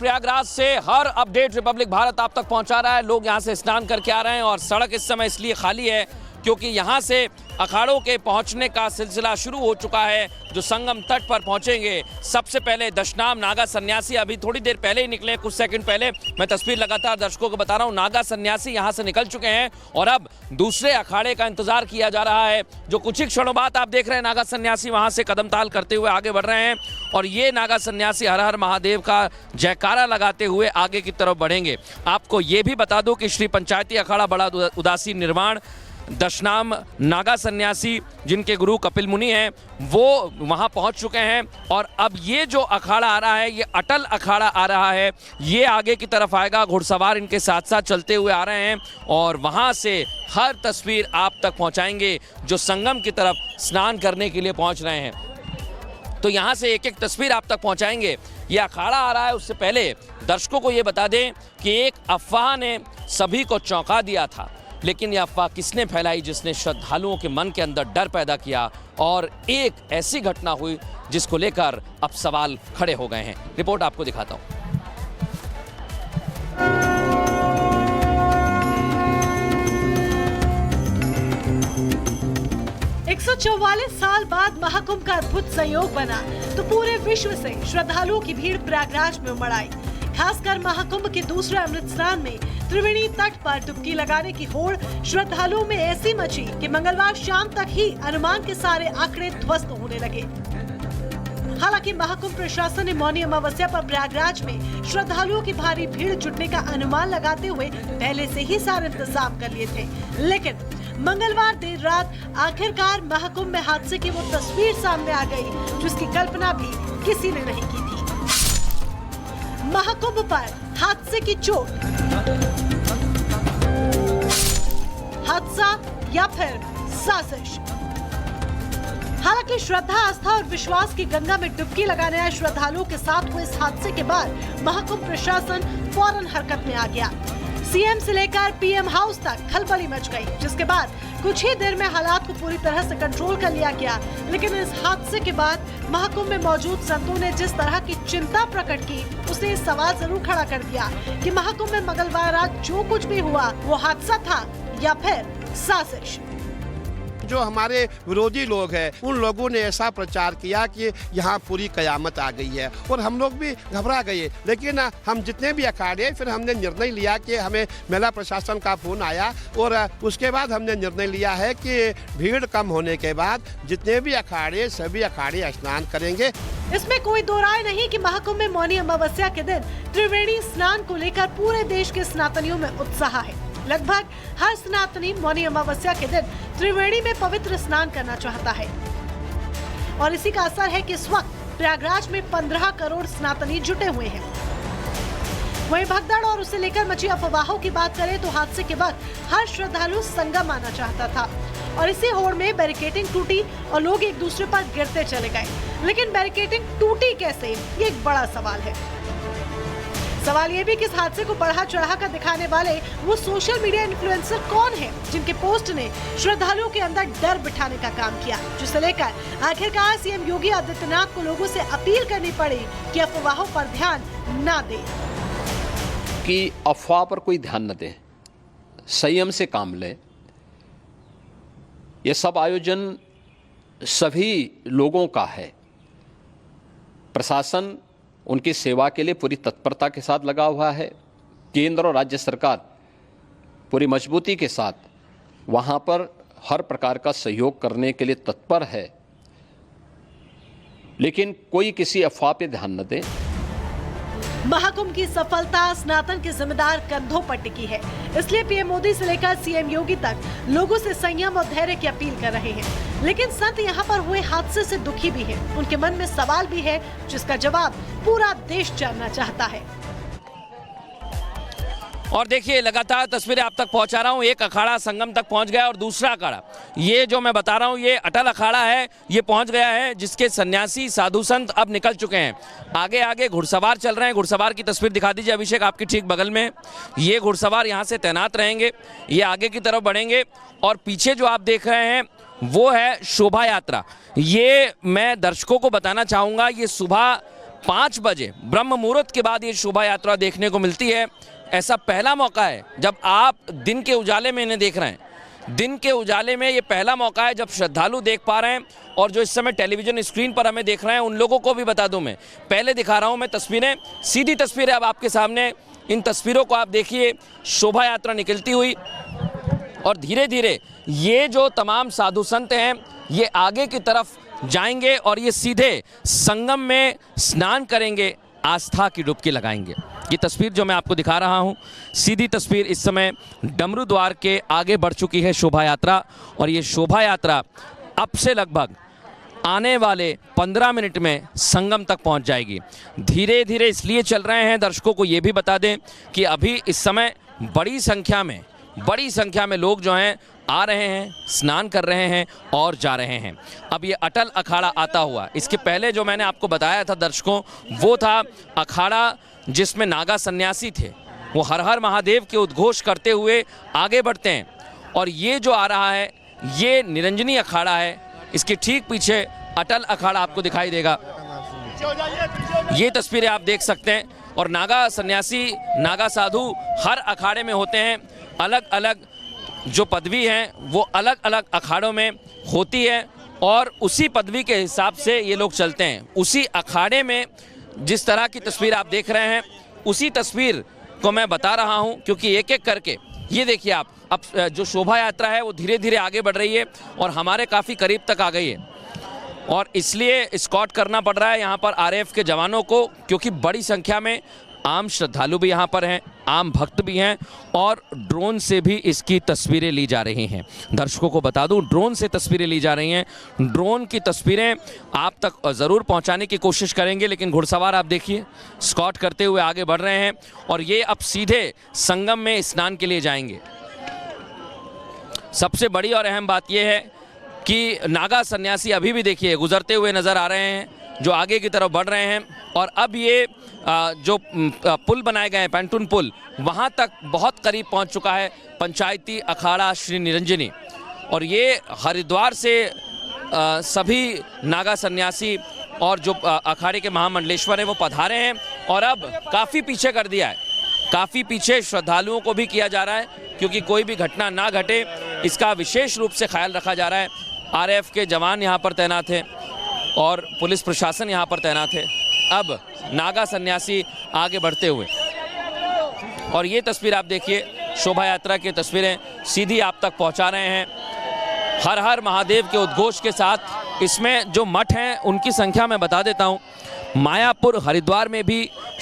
प्रयागराज से हर update Republic Bharat आप तक पहुंचा रहा है। लोग यहां से स्नान करके आ रहे हैं और सड़क इस समय इसलिए खाली है क्योंकि यहां से अखाड़ों के पहुंचने का सिलसिला शुरू हो चुका है। जो संगम तट पर पहुंचेंगे सबसे पहले दशनाम नागा सन्यासी अभी थोड़ी देर पहले ही निकले, कुछ सेकंड पहले। मैं तस्वीर लगातार दर्शकों को बता रहा हूं, नागा सन्यासी यहां से निकल चुके हैं और अब दूसरे अखाड़े का इंतजार किया जा रहा है। जो कुछ ही क्षणों बाद आप देख रहे हैं नागा सन्यासी वहां से कदम ताल करते हुए आगे बढ़ रहे हैं और ये नागा सन्यासी हर हर महादेव का जयकारा लगाते हुए आगे की तरफ बढ़ेंगे। आपको ये भी बता दूं कि श्री पंचायती अखाड़ा बड़ा उदासी निर्माण दशनाम नागा सन्यासी जिनके गुरु कपिल मुनि हैं वो वहां पहुंच चुके हैं और अब ये जो अखाड़ा आ रहा है ये अटल अखाड़ा आ रहा है। ये आगे की तरफ आएगा, घुड़सवार इनके साथ साथ चलते हुए आ रहे हैं और वहां से हर तस्वीर आप तक पहुंचाएंगे जो संगम की तरफ स्नान करने के लिए पहुंच रहे हैं। तो यहाँ से एक एक तस्वीर आप तक पहुँचाएंगे। ये अखाड़ा आ रहा है, उससे पहले दर्शकों को ये बता दें कि एक अफवाह ने सभी को चौंका दिया था, लेकिन यह अफवाह किसने फैलाई जिसने श्रद्धालुओं के मन के अंदर डर पैदा किया और एक ऐसी घटना हुई जिसको लेकर अब सवाल खड़े हो गए हैं। रिपोर्ट आपको दिखाता हूं। 144 साल बाद महाकुंभ का अद्भुत संयोग बना तो पूरे विश्व से श्रद्धालुओं की भीड़ प्रयागराज में उमड़ आई। खासकर महाकुंभ के दूसरे अमृत स्नान में त्रिवेणी तट पर डुबकी लगाने की होड़ श्रद्धालुओं में ऐसी मची कि मंगलवार शाम तक ही अनुमान के सारे आंकड़े ध्वस्त होने लगे। हालांकि महाकुंभ प्रशासन ने मौनी अमावस्या पर प्रयागराज में श्रद्धालुओं की भारी भीड़ जुटने का अनुमान लगाते हुए पहले से ही सारे इंतजाम कर लिए थे, लेकिन मंगलवार देर रात आखिरकार महाकुंभ में हादसे की वो तस्वीर सामने आ गई जिसकी कल्पना भी किसी ने नहीं की थी। महाकुंभ पर हादसे की चोट, हादसा या फिर साजिश। हालांकि श्रद्धा, आस्था और विश्वास की गंगा में डुबकी लगाने आए श्रद्धालुओं के साथ हुए इस हादसे के बाद महाकुंभ प्रशासन फौरन हरकत में आ गया। सीएम से लेकर पीएम हाउस तक खलबली मच गई, जिसके बाद कुछ ही देर में हालात को पूरी तरह से कंट्रोल कर लिया गया। लेकिन इस हादसे के बाद महाकुंभ में मौजूद संतों ने जिस तरह की चिंता प्रकट की, उसने सवाल जरूर खड़ा कर दिया कि महाकुंभ में मंगलवार रात जो कुछ भी हुआ वो हादसा था या फिर साजिश। जो हमारे विरोधी लोग हैं उन लोगों ने ऐसा प्रचार किया कि यहाँ पूरी कयामत आ गई है और हम लोग भी घबरा गए। लेकिन हम जितने भी अखाड़े, फिर हमने निर्णय लिया कि हमें मेला प्रशासन का फोन आया और उसके बाद हमने निर्णय लिया है कि भीड़ कम होने के बाद जितने भी अखाड़े, सभी अखाड़े स्नान करेंगे। इसमें कोई दो राय नहीं कि महाकुंभ में मौनी अमावस्या के दिन त्रिवेणी स्नान को लेकर पूरे देश के स्नातनियों में उत्साह है। लगभग हर स्नातनी मौनी अमावस्या के दिन त्रिवेणी में पवित्र स्नान करना चाहता है और इसी का असर है कि इस वक्त प्रयागराज में 15 करोड़ स्नातनी जुटे हुए हैं। वहीं भगदड़ और उसे लेकर मची अफवाहों की बात करें तो हादसे के वक्त हर श्रद्धालु संगम आना चाहता था और इसी होड़ में बैरिकेडिंग टूटी और लोग एक दूसरे पर गिरते चले गए। लेकिन बैरिकेडिंग टूटी कैसे, ये एक बड़ा सवाल है। सवाल ये भी कि इस हादसे को बढ़ा चढ़ा कर दिखाने वाले वो सोशल मीडिया इन्फ्लुएंसर कौन हैं, जिनके पोस्ट ने श्रद्धालुओं के अंदर डर बिठाने का काम किया, जिसे लेकर आखिरकार सीएम योगी आदित्यनाथ को लोगों से अपील करनी पड़ी कि अफवाहों पर ध्यान न दें, कि अफवाह पर कोई ध्यान न दें, संयम से काम लें। ये सब आयोजन सभी लोगों का है। प्रशासन उनकी सेवा के लिए पूरी तत्परता के साथ लगा हुआ है। केंद्र और राज्य सरकार पूरी मजबूती के साथ वहाँ पर हर प्रकार का सहयोग करने के लिए तत्पर है, लेकिन कोई किसी अफवाह पे ध्यान न दे। महाकुंभ की सफलता स्नातन के जिम्मेदार कंधों पर टिकी है, इसलिए पीएम मोदी से लेकर सीएम योगी तक लोगों से संयम और धैर्य की अपील कर रहे हैं। लेकिन संत यहाँ पर हुए हादसे से दुखी भी हैं, उनके मन में सवाल भी है जिसका जवाब पूरा देश जानना चाहता है। और देखिए लगातार तस्वीरें आप तक पहुंचा रहा हूं। एक अखाड़ा संगम तक पहुंच गया और दूसरा अखाड़ा, ये जो मैं बता रहा हूं ये अटल अखाड़ा है, ये पहुंच गया है जिसके सन्यासी साधु संत अब निकल चुके हैं। आगे आगे घुड़सवार चल रहे हैं। घुड़सवार की तस्वीर दिखा दीजिए अभिषेक, आपकी ठीक बगल में। ये घुड़सवार यहाँ से तैनात रहेंगे, ये आगे की तरफ बढ़ेंगे और पीछे जो आप देख रहे हैं वो है शोभा यात्रा। ये मैं दर्शकों को बताना चाहूँगा, ये सुबह 5 बजे ब्रह्म मुहूर्त के बाद ये शोभा यात्रा देखने को मिलती है। ऐसा पहला मौका है जब आप दिन के उजाले में इन्हें देख रहे हैं। दिन के उजाले में ये पहला मौका है जब श्रद्धालु देख पा रहे हैं। और जो इस समय टेलीविजन स्क्रीन पर हमें देख रहे हैं उन लोगों को भी बता दूं, मैं पहले दिखा रहा हूं मैं तस्वीरें, सीधी तस्वीरें अब आपके सामने। इन तस्वीरों को आप देखिए, शोभा यात्रा निकलती हुई और धीरे धीरे ये जो तमाम साधु संत हैं ये आगे की तरफ जाएंगे और ये सीधे संगम में स्नान करेंगे, आस्था की डुबकी लगाएंगे। ये तस्वीर जो मैं आपको दिखा रहा हूँ, सीधी तस्वीर, इस समय डमरू द्वार के आगे बढ़ चुकी है शोभा यात्रा। और ये शोभा यात्रा अब से लगभग आने वाले 15 मिनट में संगम तक पहुंच जाएगी। धीरे धीरे इसलिए चल रहे हैं, दर्शकों को ये भी बता दें कि अभी इस समय बड़ी संख्या में लोग जो हैं आ रहे हैं, स्नान कर रहे हैं और जा रहे हैं। अब ये अटल अखाड़ा आता हुआ, इसके पहले जो मैंने आपको बताया था दर्शकों, वो था अखाड़ा जिसमें नागा सन्यासी थे। वो हर हर महादेव के उद्घोष करते हुए आगे बढ़ते हैं। और ये जो आ रहा है ये निरंजनी अखाड़ा है। इसके ठीक पीछे अटल अखाड़ा आपको दिखाई देगा। ये तस्वीरें आप देख सकते हैं। और नागा सन्यासी, नागा साधु हर अखाड़े में होते हैं। अलग अलग जो पदवी हैं वो अलग अलग अखाड़ों में होती है और उसी पदवी के हिसाब से ये लोग चलते हैं। उसी अखाड़े में जिस तरह की तस्वीर आप देख रहे हैं उसी तस्वीर को मैं बता रहा हूं, क्योंकि एक एक करके ये देखिए आप, अब जो शोभा यात्रा है वो धीरे धीरे आगे बढ़ रही है और हमारे काफ़ी करीब तक आ गई है। और इसलिए एस्कॉर्ट करना पड़ रहा है यहाँ पर आरएएफ के जवानों को, क्योंकि बड़ी संख्या में आम श्रद्धालु भी यहाँ पर हैं, आम भक्त भी हैं और ड्रोन से भी इसकी तस्वीरें ली जा रही हैं। दर्शकों को बता दूं, ड्रोन से तस्वीरें ली जा रही हैं। ड्रोन की तस्वीरें आप तक ज़रूर पहुँचाने की कोशिश करेंगे, लेकिन घुड़सवार आप देखिए स्कॉट करते हुए आगे बढ़ रहे हैं और ये अब सीधे संगम में स्नान के लिए जाएंगे। सबसे बड़ी और अहम बात यह है कि नागा सन्यासी अभी भी देखिए गुजरते हुए नज़र आ रहे हैं, जो आगे की तरफ बढ़ रहे हैं। और अब ये जो पुल बनाए गए हैं, पैंटून पुल, वहाँ तक बहुत करीब पहुँच चुका है पंचायती अखाड़ा श्री निरंजनी। और ये हरिद्वार से सभी नागा सन्यासी और जो अखाड़े के महामंडलेश्वर हैं वो पधारे हैं और अब काफ़ी पीछे कर दिया है, काफ़ी पीछे श्रद्धालुओं को भी किया जा रहा है, क्योंकि कोई भी घटना ना घटे इसका विशेष रूप से ख्याल रखा जा रहा है। आरएएफ के जवान यहाँ पर तैनात हैं और पुलिस प्रशासन यहाँ पर तैनात है। अब नागा सन्यासी आगे बढ़ते हुए, और ये तस्वीर आप देखिए, शोभा यात्रा की तस्वीरें सीधी आप तक पहुँचा रहे हैं हर हर महादेव के उद्घोष के साथ। इसमें जो मठ हैं उनकी संख्या मैं बता देता हूँ। मायापुर हरिद्वार में भी